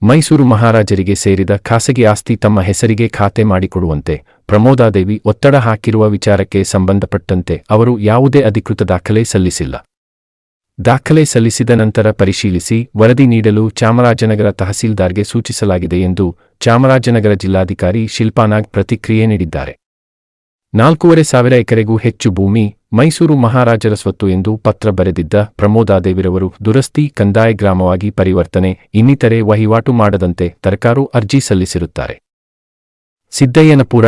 ಮೈಸೂರು ಮಹಾರಾಜರಿಗೆ ಸೇರಿದ ಖಾಸಗಿ ಆಸ್ತಿ ತಮ್ಮ ಹೆಸರಿಗೆ ಖಾತೆ ಮಾಡಿಕೊಡುವಂತೆ ಪ್ರಮೋದಾದೇವಿ ಒತ್ತಡ ಹಾಕಿರುವ ವಿಚಾರಕ್ಕೆ ಸಂಬಂಧಪಟ್ಟಂತೆ ಅವರು ಯಾವುದೇ ಅಧಿಕೃತ ದಾಖಲೆ ಸಲ್ಲಿಸಿಲ್ಲ. ದಾಖಲೆ ಸಲ್ಲಿಸಿದ ನಂತರ ಪರಿಶೀಲಿಸಿ ವರದಿ ನೀಡಲು ಚಾಮರಾಜನಗರ ತಹಸೀಲ್ದಾರ್ಗೆ ಸೂಚಿಸಲಾಗಿದೆ ಎಂದು ಚಾಮರಾಜನಗರ ಜಿಲ್ಲಾಧಿಕಾರಿ ಶಿಲ್ಪಾನಾಗ್ ಪ್ರತಿಕ್ರಿಯೆ ನೀಡಿದ್ದಾರೆ. 4,500 ಎಕರೆಗೂ ಹೆಚ್ಚು ಭೂಮಿ ಮೈಸೂರು ಮಹಾರಾಜರ ಸ್ವತ್ತು ಎಂದು ಪತ್ರ ಬರೆದಿದ್ದ ಪ್ರಮೋದಾದೇವಿರವರು ದುರಸ್ತಿ, ಕಂದಾಯ ಗ್ರಾಮವಾಗಿ ಪರಿವರ್ತನೆ ಇನ್ನಿತರೆ ವಹಿವಾಟು ಮಾಡದಂತೆ ತಕರಾರು ಅರ್ಜಿ ಸಲ್ಲಿಸಿರುತ್ತಾರೆ. ಸಿದ್ದಯ್ಯನಪುರ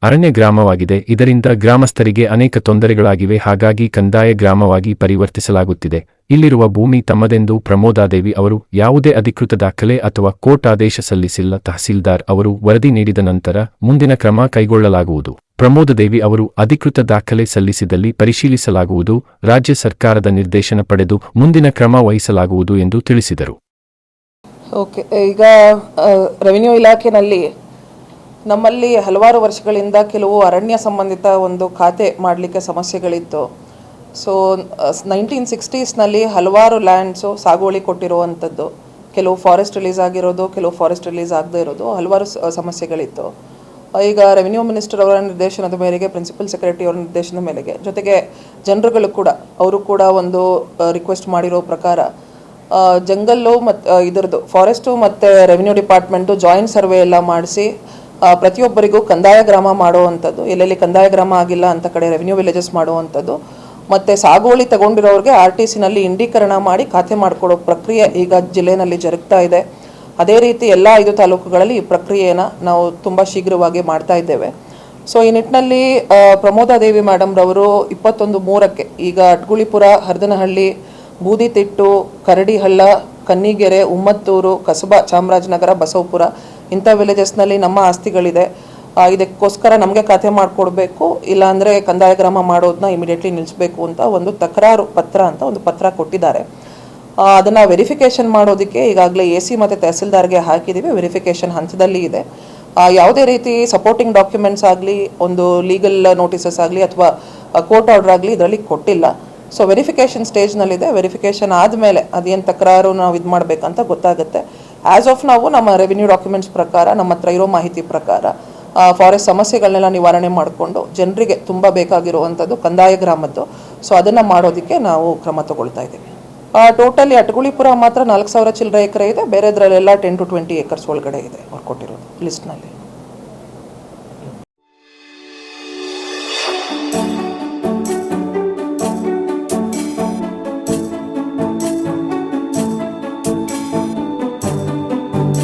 ಅರಣ್ಯ ಗ್ರಾಮವಾಗಿದೆ. ಇದರಿಂದ ಗ್ರಾಮಸ್ಥರಿಗೆ ಅನೇಕ ತೊಂದರೆಗಳಾಗಿವೆ. ಹಾಗಾಗಿ ಕಂದಾಯ ಗ್ರಾಮವಾಗಿ ಪರಿವರ್ತಿಸಲಾಗುತ್ತಿದೆ. ಇಲ್ಲಿರುವ ಭೂಮಿ ತಮ್ಮದೆಂದು ಪ್ರಮೋದಾದೇವಿ ಅವರು ಯಾವುದೇ ಅಧಿಕೃತ ದಾಖಲೆ ಅಥವಾ ಕೋರ್ಟ್ ಆದೇಶ ಸಲ್ಲಿಸಿಲ್ಲ. ತಹಸೀಲ್ದಾರ್ ಅವರು ವರದಿ ನೀಡಿದ ನಂತರ ಮುಂದಿನ ಕ್ರಮ ಕೈಗೊಳ್ಳಲಾಗುವುದು. ಪ್ರಮೋದಾದೇವಿ ಅವರು ಅಧಿಕೃತ ದಾಖಲೆ ಸಲ್ಲಿಸಿದಲ್ಲಿ ಪರಿಶೀಲಿಸಲಾಗುವುದು. ರಾಜ್ಯ ಸರ್ಕಾರದ ನಿರ್ದೇಶನ ಪಡೆದು ಮುಂದಿನ ಕ್ರಮ ವಹಿಸಲಾಗುವುದು ಎಂದು ತಿಳಿಸಿದರು. ಈಗ ರೆವಿನ್ಯೂ ಇಲಾಖೆಯಲ್ಲಿ ನಮ್ಮಲ್ಲಿ ಹಲವಾರು ವರ್ಷಗಳಿಂದ ಕೆಲವು ಅರಣ್ಯ ಸಂಬಂಧಿತ ಒಂದು ಖಾತೆ ಮಾಡಲಿಕ್ಕೆ ಸಮಸ್ಯೆಗಳಿತ್ತು. ಸೊ 1960ಸ್ನಲ್ಲಿ ಹಲವಾರು ಲ್ಯಾಂಡ್ಸು ಸಾಗುವಳಿ ಕೊಟ್ಟಿರುವಂಥದ್ದು, ಕೆಲವು ಫಾರೆಸ್ಟ್ ರಿಲೀಸ್ ಆಗಿರೋದು, ಕೆಲವು ಫಾರೆಸ್ಟ್ ರಿಲೀಸ್ ಆಗದೇ ಇರೋದು, ಹಲವಾರು ಸಮಸ್ಯೆಗಳಿತ್ತು. ಈಗ ರೆವಿನ್ಯೂ ಮಿನಿಸ್ಟರ್ ಅವರ ನಿರ್ದೇಶನದ ಮೇರೆಗೆ, ಪ್ರಿನ್ಸಿಪಲ್ ಸೆಕ್ರೆಟರಿ ಅವರ ನಿರ್ದೇಶನದ ಮೇರೆಗೆ, ಜೊತೆಗೆ ಜನರುಗಳು ಕೂಡ ಅವರು ಕೂಡ ಒಂದು ರಿಕ್ವೆಸ್ಟ್ ಮಾಡಿರೋ ಪ್ರಕಾರ ಜಂಗಲ್ಲು ಮತ್ತು ಇದರದ್ದು ಫಾರೆಸ್ಟು ಮತ್ತು ರೆವಿನ್ಯೂ ಡಿಪಾರ್ಟ್ಮೆಂಟು ಜಾಯಿಂಟ್ ಸರ್ವೆ ಎಲ್ಲ ಮಾಡಿಸಿ ಪ್ರತಿಯೊಬ್ಬರಿಗೂ ಕಂದಾಯ ಗ್ರಾಮ ಮಾಡುವಂಥದ್ದು, ಎಲ್ಲೆಲ್ಲಿ ಕಂದಾಯ ಗ್ರಾಮ ಆಗಿಲ್ಲ ಅಂತ ಕಡೆ ರೆವಿನ್ಯೂ ವಿಲೇಜಸ್ ಮಾಡುವಂಥದ್ದು, ಮತ್ತು ಸಾಗುವಳಿ ತಗೊಂಡಿರೋರಿಗೆ RTCನಲ್ಲಿ ಇಂಡೀಕರಣ ಮಾಡಿ ಖಾತೆ ಮಾಡಿಕೊಡೋ ಪ್ರಕ್ರಿಯೆ ಈಗ ಜಿಲ್ಲೆಯಲ್ಲಿ ಜರುಗ್ತಾ ಇದೆ. ಅದೇ ರೀತಿ ಎಲ್ಲ 5 ತಾಲೂಕುಗಳಲ್ಲಿ ಈ ಪ್ರಕ್ರಿಯೆಯನ್ನು ನಾವು ತುಂಬ ಶೀಘ್ರವಾಗಿ ಮಾಡ್ತಾ ಇದ್ದೇವೆ. ಸೊ ಈ ನಿಟ್ಟಿನಲ್ಲಿ ಪ್ರಮೋದಾದೇವಿ ಮೇಡಮ್ರವರು 21/3 ಈಗ ಅಟ್ಗುಳಿಪುರ, ಹರದನಹಳ್ಳಿ, ಬೂದಿತಿಟ್ಟು, ಕರಡಿಹಳ್ಳ, ಕನ್ನಿಗೆರೆ, ಉಮ್ಮತ್ತೂರು, ಕಸಬಾ, ಚಾಮರಾಜನಗರ, ಬಸವಪುರ ಇಂಥ ವಿಲೇಜಸ್ನಲ್ಲಿ ನಮ್ಮ ಆಸ್ತಿಗಳಿದೆ. ಇದಕ್ಕೋಸ್ಕರ ನಮಗೆ ಖಾತೆ ಮಾಡಿಕೊಡ್ಬೇಕು, ಇಲ್ಲಾಂದರೆ ಕಂದಾಯ ಗ್ರಾಮ ಮಾಡೋದನ್ನ ಇಮಿಡಿಯೇಟ್ಲಿ ನಿಲ್ಲಿಸಬೇಕು ಅಂತ ಒಂದು ತಕರಾರು ಪತ್ರ ಅಂತ ಒಂದು ಪತ್ರ ಕೊಟ್ಟಿದ್ದಾರೆ. ಅದನ್ನು ವೆರಿಫಿಕೇಷನ್ ಮಾಡೋದಕ್ಕೆ ಈಗಾಗಲೇ AC ಮತ್ತು ತಹಸೀಲ್ದಾರ್ಗೆ ಹಾಕಿದ್ದೀವಿ. ವೆರಿಫಿಕೇಷನ್ ಹಂತದಲ್ಲಿ ಇದೆ. ಯಾವುದೇ ರೀತಿ ಸಪೋರ್ಟಿಂಗ್ ಡಾಕ್ಯುಮೆಂಟ್ಸ್ ಆಗಲಿ, ಒಂದು ಲೀಗಲ್ ನೋಟಿಸಸ್ ಆಗಲಿ ಅಥವಾ ಕೋರ್ಟ್ ಆರ್ಡರ್ ಆಗಲಿ ಇದರಲ್ಲಿ ಕೊಟ್ಟಿಲ್ಲ. So verification ಸ್ಟೇಜ್ನಲ್ಲಿದೆ. ವೆರಿಫಿಕೇಷನ್ ಆದಮೇಲೆ ಅದೇನು ತಕರಾರು ನಾವು ಇದು ಮಾಡಬೇಕಂತ ಗೊತ್ತಾಗುತ್ತೆ. ಆ್ಯಸ್ ಆಫ್ ನಾವು ನಮ್ಮ ರೆವಿನ್ಯೂ ಡಾಕ್ಯುಮೆಂಟ್ಸ್ ಪ್ರಕಾರ, ನಮ್ಮ ಹತ್ರ ಇರೋ ಮಾಹಿತಿ ಪ್ರಕಾರ ಫಾರೆಸ್ಟ್ ಸಮಸ್ಯೆಗಳನ್ನೆಲ್ಲ ನಿವಾರಣೆ ಮಾಡಿಕೊಂಡು ಜನರಿಗೆ ತುಂಬ ಬೇಕಾಗಿರುವಂಥದ್ದು ಕಂದಾಯ ಗ್ರಾಮದ್ದು. ಸೊ ಅದನ್ನು ಮಾಡೋದಕ್ಕೆ ನಾವು ಕ್ರಮ ತಗೊಳ್ತಾ ಇದ್ದೀವಿ. ಟೋಟಲಿ ಅಟ್ಗುಳಿಪುರ ಮಾತ್ರ 4,000 ಚಿಲ್ಲರೆ ಎಕರೆ ಇದೆ. ಬೇರೆದ್ರಲ್ಲೆಲ್ಲ 10 to 20 acres ಒಳಗಡೆ ಇದೆ ಅವ್ರು ಕೊಟ್ಟಿರೋದು ಲಿಸ್ಟ್ನಲ್ಲಿ.